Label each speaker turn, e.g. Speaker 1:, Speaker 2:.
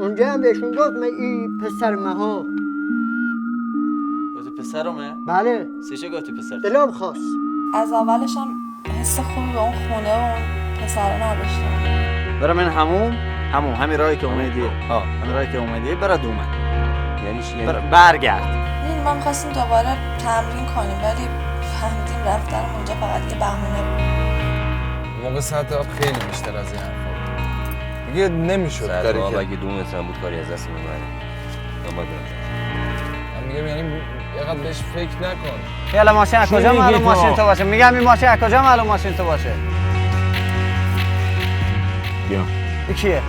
Speaker 1: اونجا هم بهشون گفتم این پسر مها.
Speaker 2: گفتی پسرمه؟
Speaker 1: بله.
Speaker 2: چه گفتی پسر؟
Speaker 1: دلم خواست.
Speaker 3: از اولش هم حس خوبی به اون خونه و اون پسره نداشتم.
Speaker 2: برم این همین راهی که اومدی. همین راهی که اومدی برای دومن.
Speaker 4: یعنی چی؟
Speaker 2: برگرد.
Speaker 3: این ما می‌خواستیم دوباره تمرین کنیم ولی فهمیدیم رفتنم اونجا فقط یه بهونه بود.
Speaker 5: موقع سطح آب خیلی بیشتر از این حرفا بود. دیگه نمیشد کاری
Speaker 4: آب
Speaker 5: کرد.
Speaker 4: اگه 2 متر هم بود کاری از دست میومد.
Speaker 5: من میگم یعنی یقدر بهش فکر نکن.
Speaker 2: یالا ماشین از کجا معلوم ماشین تو باشه؟ میگم این ماشین از کجا معلوم ماشین تو باشه؟
Speaker 4: بیا.
Speaker 2: این کیه؟